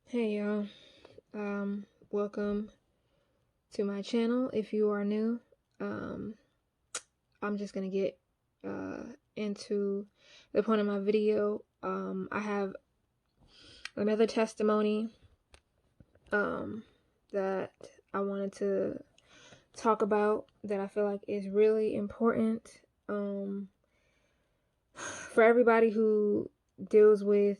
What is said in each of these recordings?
Hey y'all, welcome to my channel. If you are new, um, I'm just gonna get uh, into the point of my video. I have another testimony that I wanted to talk about that I feel like is really important for everybody who deals with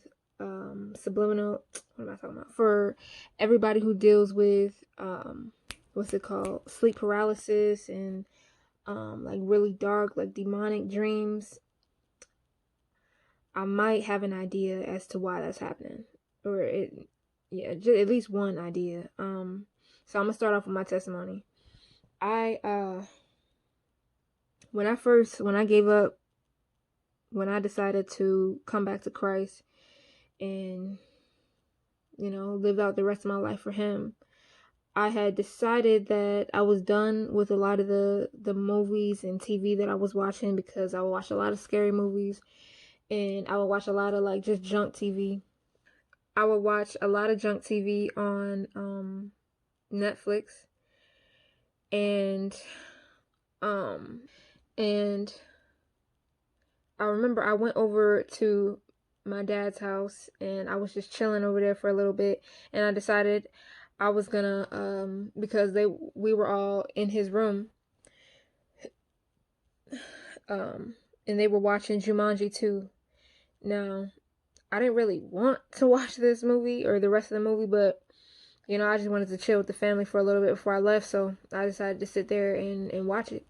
subliminal. What am I talking about? For everybody who deals with what's it called, sleep paralysis and like really dark, like demonic dreams. I might have an idea as to why that's happening, or yeah, just at least one idea. So I'm gonna start off with my testimony. I when I gave up, when I decided to come back to Christ and live out the rest of my life for Him, I had decided that I was done with a lot of the movies and TV that I was watching, because I would watch a lot of scary movies and I would watch a lot of like just junk TV. I would watch a lot of junk TV on Netflix, and um and I remember I went over to my dad's house and I was just chilling over there for a little bit, and I decided I was gonna because we were all in his room, um and they were watching Jumanji 2. Now, I didn't really want to watch this movie or the rest of the movie, but I just wanted to chill with the family for a little bit before I left, so I decided to sit there and watch it.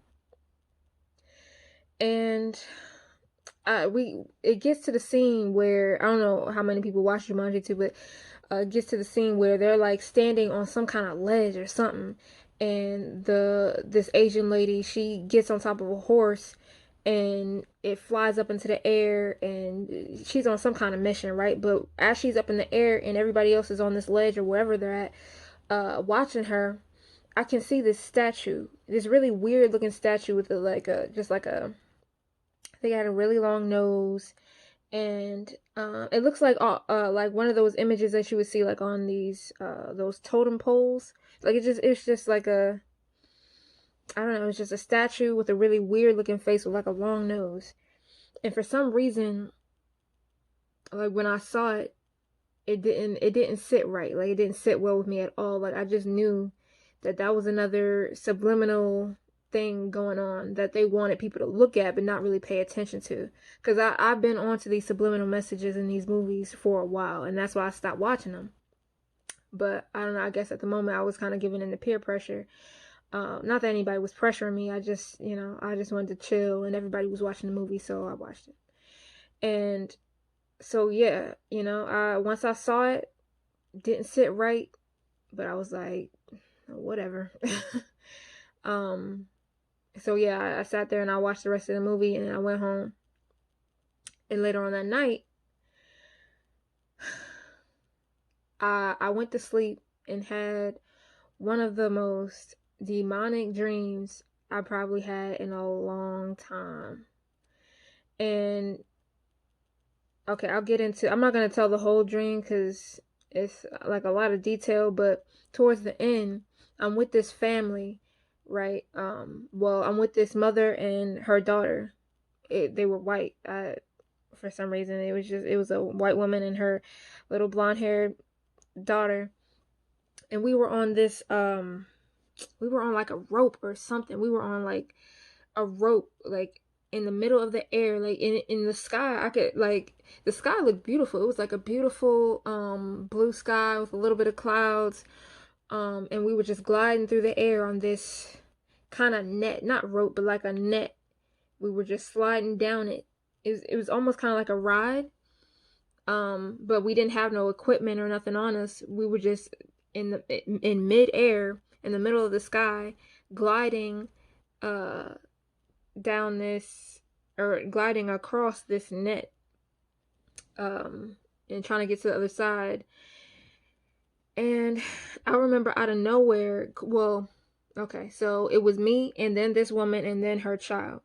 And it gets to the scene where, I don't know how many people watch Jumanji 2, but it gets to the scene where they're like standing on some kind of ledge or something, and this Asian lady, she gets on top of a horse and it flies up into the air, and she's on some kind of mission, right? But as she's up in the air and everybody else is on this ledge or wherever they're at, watching her, I can see this statue, this really weird looking statue with I think it had a really long nose, and it looks like one of those images that you would see like on those totem poles. Like it's just like a, I don't know, it's just a statue with a really weird looking face with like a long nose. And for some reason, like when I saw it, it didn't sit right. Like it didn't sit well with me at all. Like I just knew that that was another subliminal thing going on that they wanted people to look at but not really pay attention to. Because I've been onto these subliminal messages in these movies for a while, and that's why I stopped watching them. But I don't know, I guess at the moment I was kind of giving in to peer pressure. Not that anybody was pressuring me. I just wanted to chill, and everybody was watching the movie, so I watched it. And so yeah, once I saw it, didn't sit right, but I was like, whatever. um, so yeah, I sat there and I watched the rest of the movie, and then I went home. And later on that night, I went to sleep and had one of the most demonic dreams I probably had in a long time. And okay, I'm not going to tell the whole dream because it's like a lot of detail, but towards the end, I'm with this family, right? Well, I'm with this mother and her daughter. They were white. For some reason, it was a white woman and her little blonde haired daughter. And we were on like a rope or something. We were on like a rope, like in the middle of the air, like in the sky. I could like The sky looked beautiful. It was like a beautiful blue sky with a little bit of clouds. And we were just gliding through the air on this kind of net, not rope, but like a net. We were just sliding down it. It was almost kind of like a ride. But we didn't have no equipment or nothing on us. We were just in mid-air in the middle of the sky, gliding uh down this, or gliding across this net, and trying to get to the other side. And I remember out of nowhere, well, okay, so it was me and then this woman and then her child.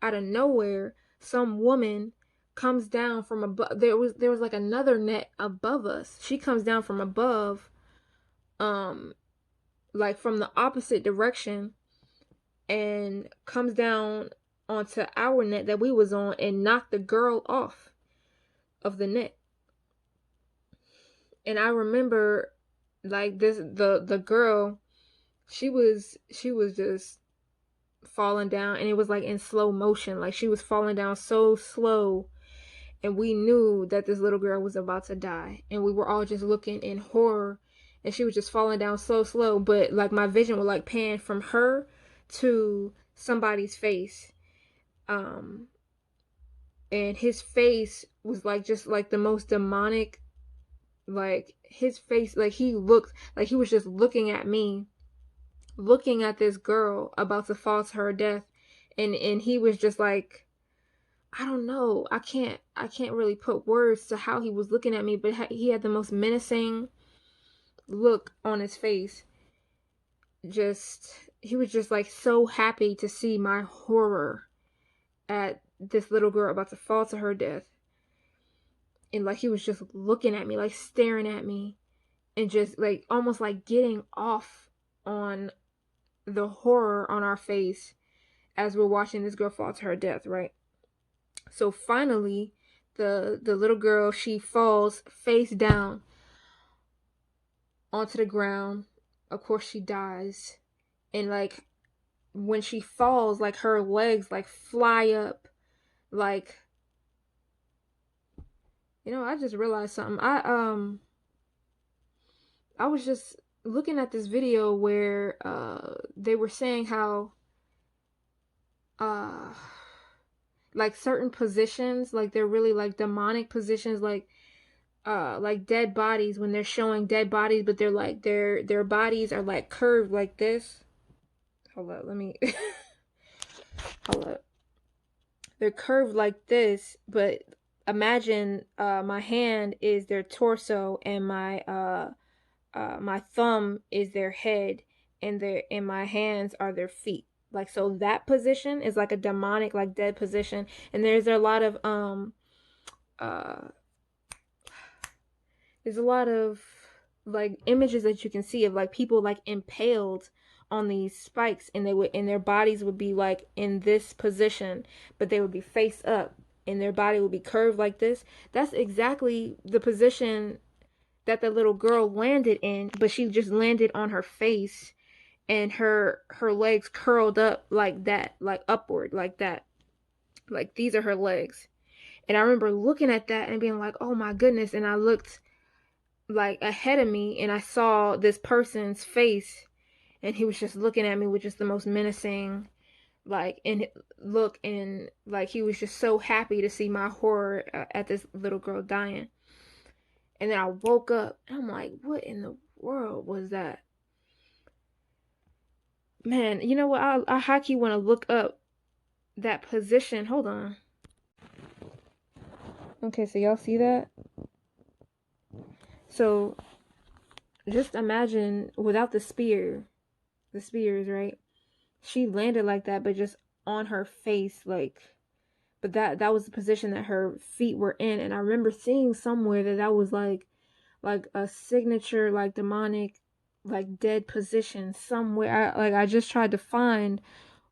Out of nowhere, some woman comes down from above. There was like another net above us. She comes down from above, um, like from the opposite direction, and comes down onto our net that we was on and knocked the girl off of the net. And I remember like the girl, she was just falling down, and it was like in slow motion. Like she was falling down so slow, and we knew that this little girl was about to die, and we were all just looking in horror, and she was just falling down so slow, but like my vision would like pan from her to somebody's face, um and his face was like just like the most demonic. Like his face, like he looked like he was just looking at me, looking at this girl about to fall to her death, and he was just like, I don't know, I can't really put words to how he was looking at me, but he had the most menacing look on his face. Just he was just like so happy to see my horror at this little girl about to fall to her death. And like he was just looking at me, like staring at me, and just like almost like getting off on the horror on our face as we're watching this girl fall to her death, right? So finally, the little girl, she falls face down onto the ground. Of course, she dies. And like when she falls, like her legs like fly up. Like, I just realized something. I was just looking at this video where they were saying how uh like certain positions, like they're really like demonic positions, like dead bodies, when they're showing dead bodies, but they're like their bodies are like curved like this. Hold up, let me hold up. They're curved like this, but imagine my hand is their torso, and my thumb is their head, and my hands are their feet. Like, so that position is like a demonic, like dead position. And uh there's a lot of like images that you can see of like people like impaled on these spikes, and their bodies would be like in this position, but they would be face up, and their body would be curved like this. That's exactly the position that the little girl landed in, but she just landed on her face, and her legs curled up like that, like upward like that. Like these are her legs. And I remember looking at that and being like, "Oh my goodness." And I looked like ahead of me, and I saw this person's face, and he was just looking at me with just the most menacing like and look, and like he was just so happy to see my horror at this little girl dying. And then I woke up, and I'm like, what in the world was that? Man, you know what? I hockey want to look up that position. Hold on. Okay, so y'all see that? So just imagine without the spears, right? She landed like that, but just on her face, like. But that was the position that her feet were in, and I remember seeing somewhere that was like a signature, like demonic, like dead position somewhere. I just tried to find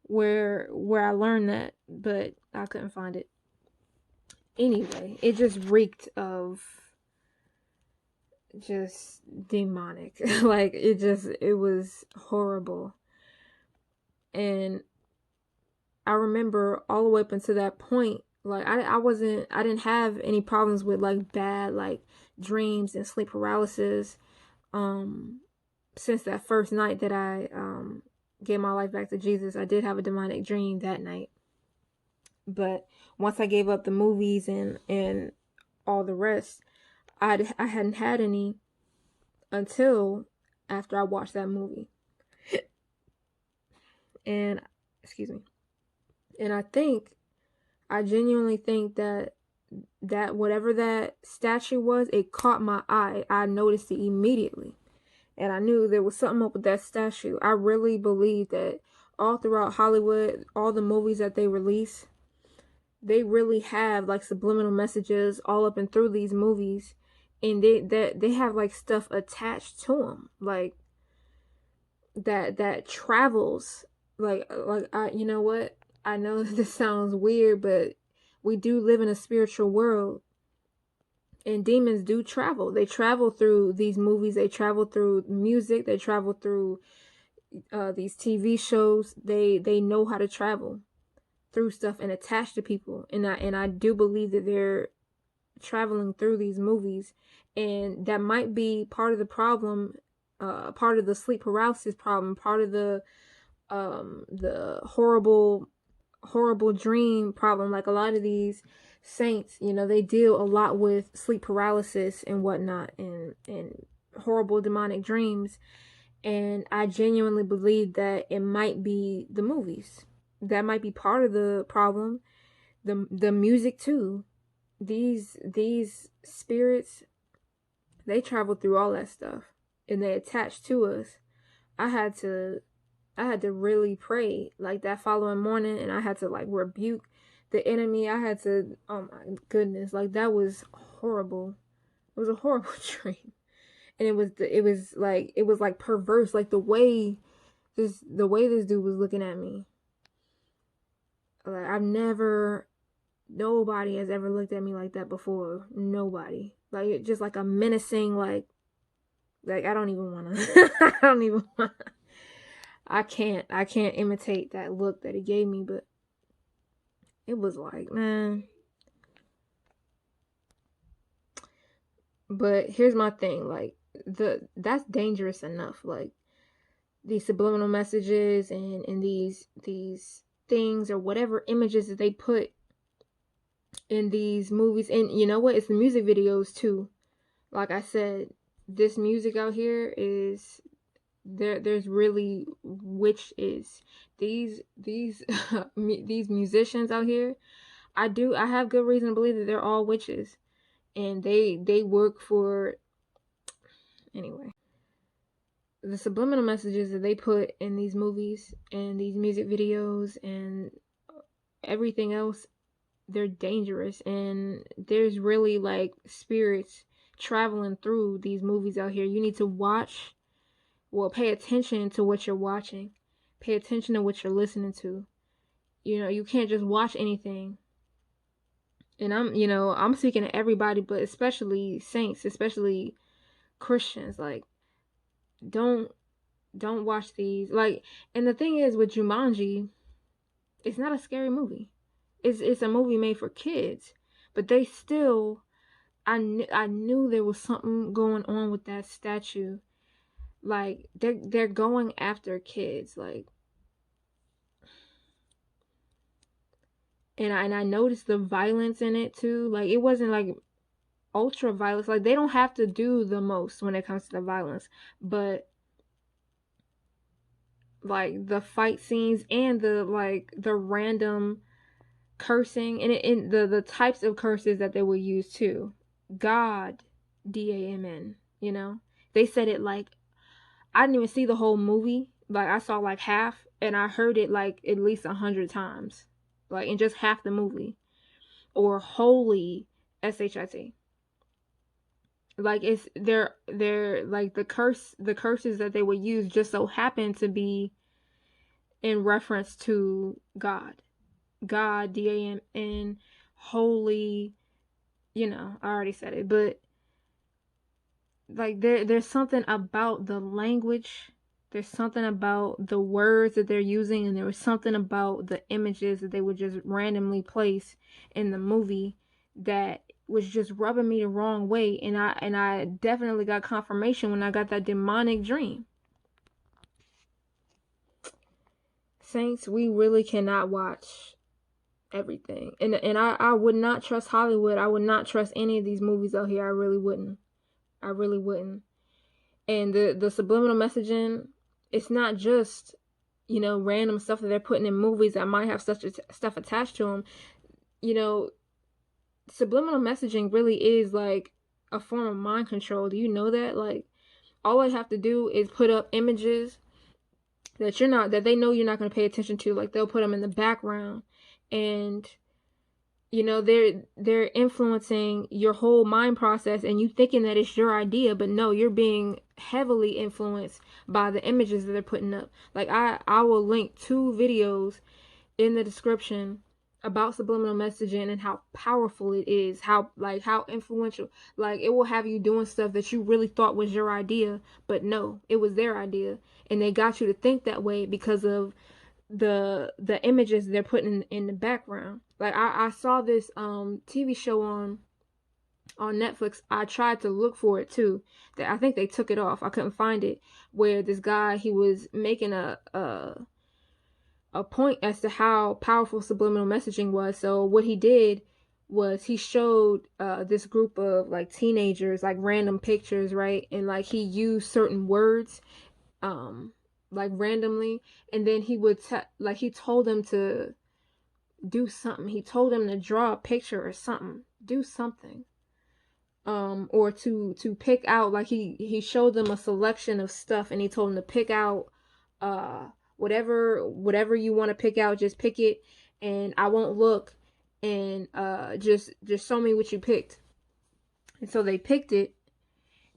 where I learned that, but I couldn't find it. Anyway, it just reeked of just demonic. Like it was horrible. And I remember all the way up until that point, like I didn't have any problems with like bad like dreams and sleep paralysis since that first night that I gave my life back to Jesus. I did have a demonic dream that night. But once I gave up the movies and all the rest, I hadn't had any until after I watched that movie. And excuse me. And I genuinely think that whatever that statue was, it caught my eye. I noticed it immediately. And I knew there was something up with that statue. I really believe that all throughout Hollywood, all the movies that they release, they really have like subliminal messages all up and through these movies, and they have like stuff attached to them, like that travels, like I, you know what, I know this sounds weird, but we do live in a spiritual world, and demons do travel. They travel through these movies, they travel through music, they travel through these TV shows. They know how to travel through stuff and attach to people, and I do believe that they're traveling through these movies, and that might be part of the problem, part of the sleep paralysis problem, part of the horrible dream problem. Like a lot of these saints, you know, they deal a lot with sleep paralysis and whatnot, and horrible demonic dreams. And I genuinely believe that it might be the movies. That might be part of the problem. The music too. These spirits, they travel through all that stuff, and they attach to us. I had to I had to really pray like that following morning, and I had to like rebuke the enemy. I had to, oh my goodness, like that was horrible. It was a horrible dream. And it was like perverse, like the way this dude was looking at me. Like I've never nobody has ever looked at me like that before. Nobody. Like it just like a menacing, like I don't even wanna I don't even wanna I can't imitate that look that he gave me, but it was like, man. But here's my thing, like that's dangerous enough. Like these subliminal messages and these things or whatever images that they put in these movies, and you know what? It's the music videos too. Like I said, this music out here is there's really witches. These these musicians out here, I have good reason to believe that they're all witches, and they work for, anyway, the subliminal messages that they put in these movies and these music videos and everything else, they're dangerous, and there's really like spirits traveling through these movies out here. You need to watch, well, pay attention to what you're watching. Pay attention to what you're listening to. You know, you can't just watch anything. And I'm speaking to everybody, but especially saints, especially Christians. Like, don't watch these. Like, and the thing is with Jumanji, it's not a scary movie. It's a movie made for kids, but they still, I knew there was something going on with that statue. Like they're going after kids, like, and I noticed the violence in it too. Like it wasn't like ultra violence. Like they don't have to do the most when it comes to the violence, but like the fight scenes and the random cursing and the types of curses that they will use too. God, DAMN, you know? They said it like, I didn't even see the whole movie. Like I saw like half, and I heard it like at least 100 times. Like in just half the movie. Or holy SHIT. Like they're like the curses that they would use just so happen to be in reference to God. God, DAMN, holy, you know, I already said it, but like there's something about the language, there's something about the words that they're using, and there was something about the images that they would just randomly place in the movie that was just rubbing me the wrong way, and I definitely got confirmation when I got that demonic dream. Saints, we really cannot watch everything. And I would not trust Hollywood. I would not trust any of these movies out here. I really wouldn't. I really wouldn't. And the subliminal messaging, it's not just, you know, random stuff that they're putting in movies that might have such stuff attached to them. You know, subliminal messaging really is like a form of mind control. Do you know that? Like, all I have to do is put up images that they know you're not going to pay attention to. Like, they'll put them in the background, and You know, they're influencing your whole mind process, and you thinking that it's your idea, but no, you're being heavily influenced by the images that they're putting up. Like I will link 2 videos in the description about subliminal messaging and how powerful it is, how influential. Like, it will have you doing stuff that you really thought was your idea, but no, it was their idea, and they got you to think that way because of the images they're putting in the background. Like, I saw this TV show on Netflix. I tried to look for it too. That I think they took it off. I couldn't find it. Where this guy, he was making a point as to how powerful subliminal messaging was. So what he did was he showed this group of like teenagers like random pictures, right? And like he used certain words um like randomly, and then he would like he told them to do something. He told them to draw a picture or something, do something, or to pick out, like he showed them a selection of stuff, and he told them to pick out uh whatever you want to pick out, just pick it, and I won't look, and just show me what you picked. And so they picked it,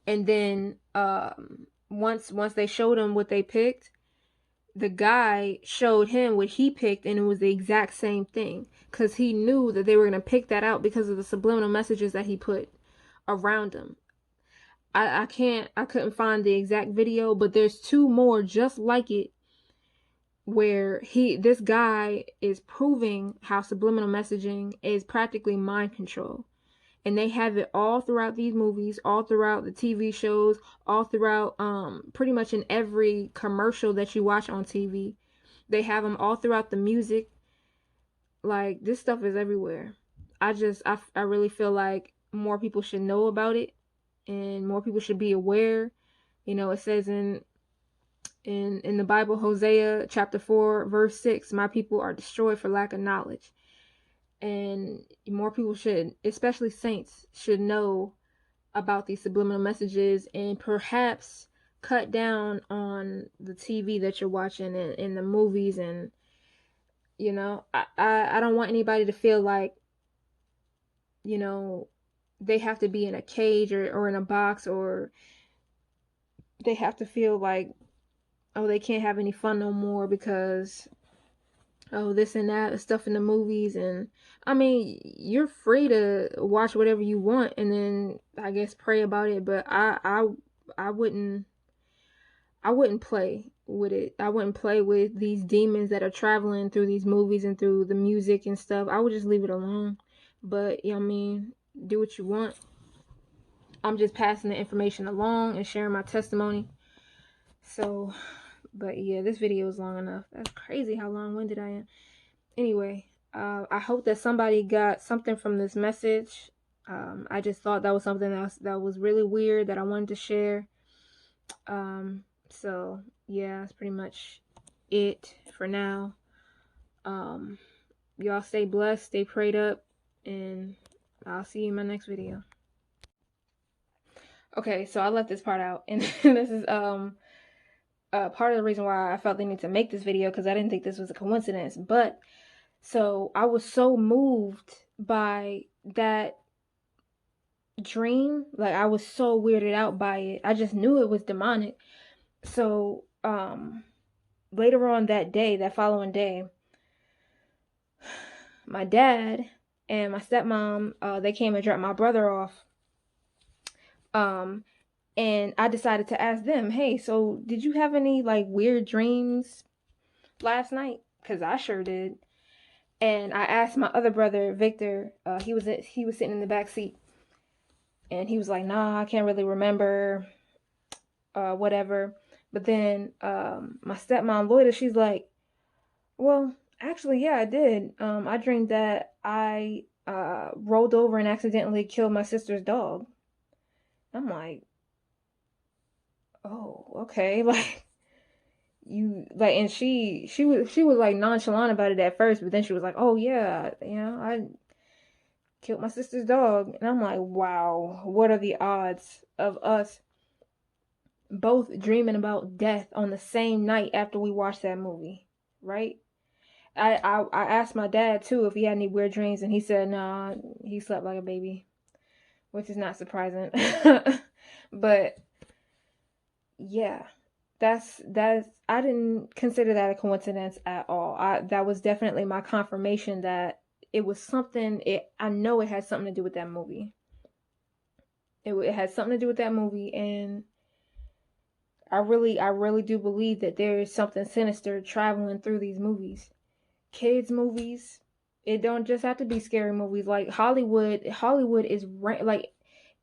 and then once they showed him what they picked, the guy showed him what he picked, and it was the exact same thing, because he knew that they were going to pick that out because of the subliminal messages that he put around him. I couldn't find the exact video, but there's 2 more just like it, where this guy is proving how subliminal messaging is practically mind control. And they have it all throughout these movies, all throughout the TV shows, all throughout pretty much in every commercial that you watch on TV. They have them all throughout the music. Like, this stuff is everywhere. I really feel like more people should know about it, and more people should be aware. You know, it says in the Bible, Hosea chapter 4 verse 6, my people are destroyed for lack of knowledge. And more people should, especially saints, should know about these subliminal messages, and perhaps cut down on the TV that you're watching, and in the movies. And you know, I don't want anybody to feel like, you know, they have to be in a cage, or in a box, or they have to feel like, oh, they can't have any fun no more because, oh, this and that stuff in the movies. And I mean, you're free to watch whatever you want, and then I guess pray about it, but I wouldn't play with it. I wouldn't play with these demons that are traveling through these movies and through the music and stuff. I would just leave it alone. But I mean, do what you want. I'm just passing the information along and sharing my testimony. So, but yeah, this video is long enough. That's crazy how long-winded I am. Anyway, I hope that somebody got something from this message. I just thought that was something that was really weird that I wanted to share. So yeah, that's pretty much it for now. Y'all stay blessed, stay prayed up, and I'll see you in my next video. Okay, so I left this part out, and this is part of the reason why I felt the need to make this video, because I didn't think this was a coincidence. But so I was so moved by that dream, like I was so weirded out by it. I just knew it was demonic. So later on that day, that following day, my dad and my stepmom, they came and dropped my brother off. And I decided to ask them, hey, so did you have any like weird dreams last night? Because I sure did. And I asked my other brother, Victor. He was sitting in the back seat, and he was like, nah, I can't really remember, whatever. But then my stepmom, Lloyda, she's like, well, actually, yeah, I did. I dreamed that I rolled over and accidentally killed my sister's dog. I'm like, oh, okay. Like, you like, and she was like nonchalant about it at first, but then she was like, oh yeah, I killed my sister's dog. And I'm like, wow, what are the odds of us both dreaming about death on the same night after we watched that movie, right? I asked my dad too if he had any weird dreams, and he said nah, he slept like a baby, which is not surprising. But yeah, that's I didn't consider that a coincidence at all. That was definitely my confirmation that it was something. I know it had something to do with that movie. It had something to do with that movie, and I really do believe that there is something sinister traveling through these movies. Kids movies. It don't just have to be scary movies. Like Hollywood is like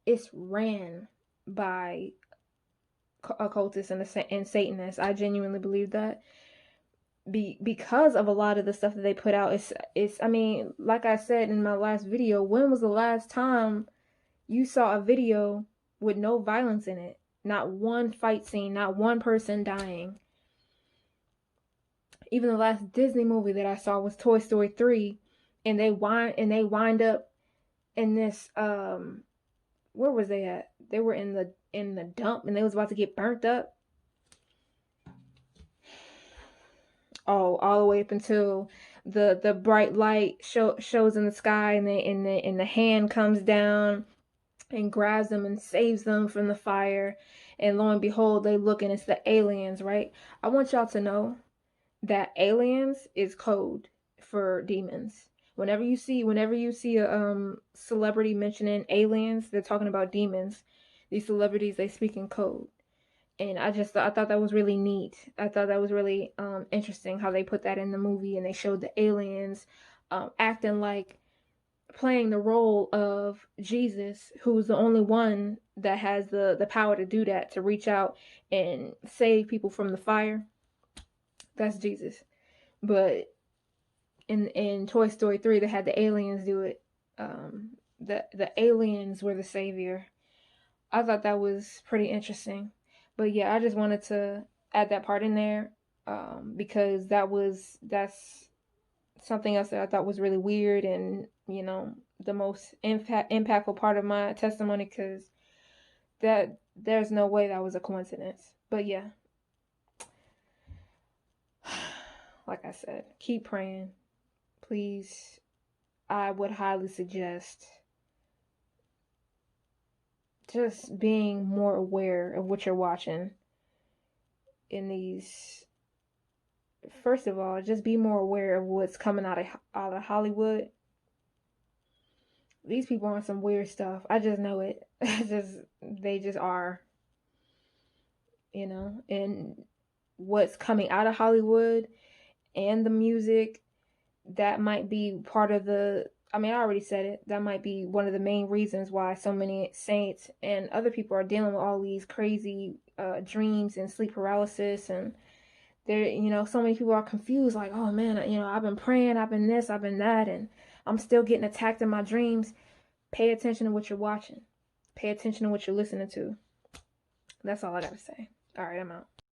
it's ran by occultists and Satanists. I genuinely believe that. Because of a lot of the stuff that they put out, it's I mean, like I said in my last video, when was the last time you saw a video with no violence in it? Not one fight scene, not one person dying. Even the last Disney movie that I saw was Toy Story 3, and they wind up in this where was they at? They were in the dump, and they was about to get burnt up. Oh, all the way up until the bright light shows in the sky, and the hand comes down and grabs them and saves them from the fire. And lo and behold, they look, and it's the aliens, right? I want y'all to know that aliens is code for demons. Whenever you see a celebrity mentioning aliens, they're talking about demons. These celebrities, they speak in code. And I thought that was really neat. I thought that was really interesting how they put that in the movie, and they showed the aliens acting like playing the role of Jesus, who's the only one that has the power to do that, to reach out and save people from the fire. That's Jesus. But in Toy Story 3, they had the aliens do it. The aliens were the savior. I thought that was pretty interesting. But yeah, I just wanted to add that part in there, because that's something else that I thought was really weird, and the most impactful part of my testimony, because that there's no way that was a coincidence. But yeah, like I said, keep praying, please. I would highly suggest just being more aware of what you're watching in these. First of all, just be more aware of what's coming out of Hollywood. These people are on some weird stuff. I just know it. They just are, and what's coming out of Hollywood and the music, that might be part of the. I mean, I already said it. That might be one of the main reasons why so many saints and other people are dealing with all these crazy dreams and sleep paralysis, and so many people are confused, like, oh man, I've been praying, I've been this, I've been that, and I'm still getting attacked in my dreams. Pay attention to what you're watching. Pay attention to what you're listening to. That's all I gotta say. All right, I'm out.